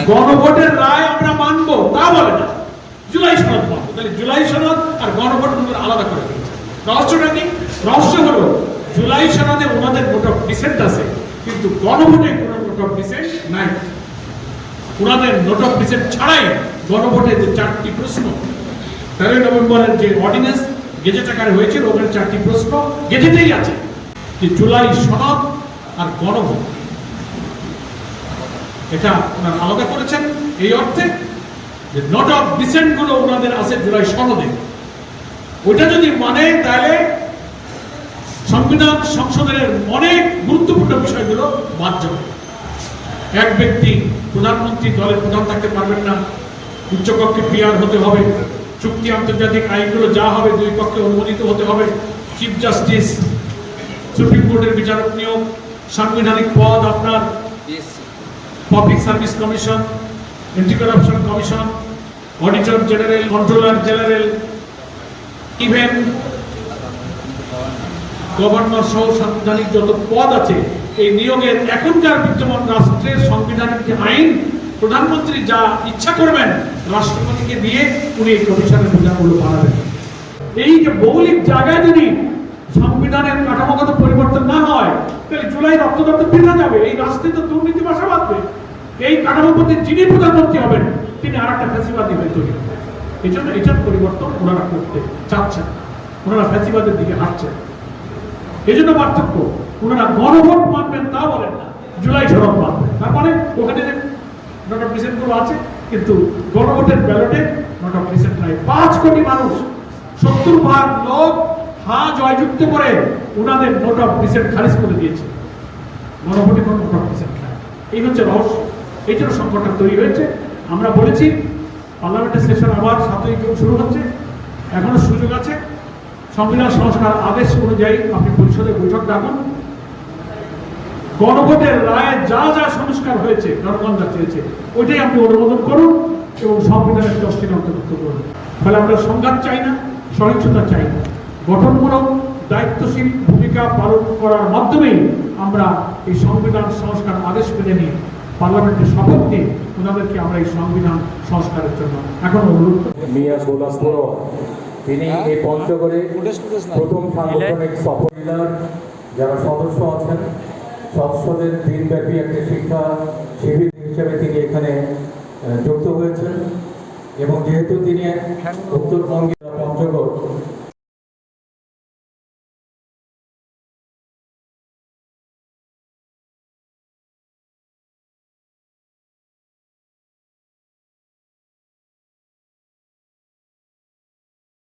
গণভোটের রায় আমরা মানবো তা বলে না, জুলাই সনদ মানবো। তাহলে জুলাই সনদ আর গণভোট আলাদা করে ফেলছে। রহস্যটা কি? রহস্য হলো জুলাই সনদে ওনাদের নোট অফ ডিসেন্ট আছে, কিন্তু গণভোটে কোনো নোট অফ ডিসেন্ট নাই। ওনাদের নোট অফ ডিসেন্ট ছাড়াই গণভোটে যে 4টি প্রশ্ন 13 নভেম্বরের যে অর্ডিন্যান্স গেজেট আকারে হয়েছিল, ওখানে 4টি প্রশ্ন গেজেটেই আছে যে জুলাই সনদ আর গণভোট, এটা ওনারা আলাদা করেছেন এই অর্থে যে নোট অফ ডিসেন্ট গুলো ওনাদের আছে জুলাই সনদে। ওইটা যদি মানে তাহলে সংবিধান সংশোধনের অনেক গুরুত্বপূর্ণ বিষয়গুলো বাদ যাবে। এক ব্যক্তি প্রধানমন্ত্রী দলের প্রধান থাকতে পারবেন না, উচ্চকক্ষে পিআর হতে হবে, চুক্তি আন্তর্জাতিক আইনগুলো যা হবে 2 পক্ষে অনুমোদিত হতে হবে, চিফ জাস্টিস, সুপ্রিম কোর্টের বিচারক নিয়োগ, সাংবিধানিক পদ আপনার public service commission, anti corruption commission, auditor general, controller general, even governor সহ সাংবিধানিক যত পদ আছে, এই নিয়োগের এখনকার বিদ্যমান রাষ্ট্রের সংবিধানের যে আইন, প্রধানমন্ত্রী যা ইচ্ছা করবেন রাষ্ট্রপতিকে দিয়ে উনি এই কমিশনের বিধানগুলো বানাবেন। এই যে মৌলিক জায়গায় যদি সংবিধানের কাঠামোগত পরিবর্তন না হয়, তাহলে জুলাই রক্তদত্ত ফিরে যাবে, এই রাষ্ট্রে তো দুর্নীতি বাসা বাঁধবে। এই কাঠামোপতি যিনি প্রধানমন্ত্রী হবেন তিনি আরেকটা ফ্যাসিবাদী হয়ে তৈরি হবেন। এই জন্য এটার পরিবর্তন ওনারা করতে চাচ্ছেন, ওনারা ফ্যাসিবাদের দিকে হাঁটছেন। এই জন্য পার্থক্য, ওনারা গণভোট মানবেন তা বলেন না, জুলাই সনদ মানবেন। তার মানে ওখানে যে নোট অফ ডিসেন্ট গুলো আছে, কিন্তু গণভোটের ব্যালটে নোট অফ ডিসেন্ট নাই। 5 কোটি মানুষ, 70% লোক হ্যাঁ জয়যুক্ত করে ওনাদের নোট অফ ডিসেন্ট খারিজ করে দিয়েছে। গণভোটে কোনো নোট অফ ডিসেন্ট নাই। এই হচ্ছে রহস্য। এই জন্য সংকটটা তৈরি হয়েছে। আমরা বলেছি পার্লামেন্টের সেশন আবার 7ই জুন শুরু হচ্ছে, এখনো সুযোগ আছে। সংবিধান সংস্কার আদেশ অনুযায়ী আপনি পরিষদে বৈঠক ডাকুন, গণভোটের রায়ে যা যা সংস্কার হয়েছে জনগণ যা চেয়েছে ওইটাই আপনি অনুমোদন করুন এবং সংবিধানের 10টি অন্তর্ভুক্ত করুন। ফলে আমরা সংঘাত চাই না, সহিংসতা চাই না। গঠনমূলক দায়িত্বশীল ভূমিকা পালন করার মাধ্যমেই আমরা এই সংবিধান সংস্কার আদেশ মেনে নিই, পার্লামেন্টের শপথ নিয়ে ওনাদেরকে আমরা এই সংবিধান সংস্কারের জন্য এখন অনুরোধ করি। মিয়া গোলাসপুর তিনি এই পঞ্চগড়ে প্রথম সাংগঠনিক সফর, যারা সদস্য আছেন সদস্যদের দিনব্যাপী একটি শিক্ষা শিবির হিসেবে তিনি এখানে যুক্ত হয়েছেন এবং যেহেতু তিনি উত্তরবঙ্গে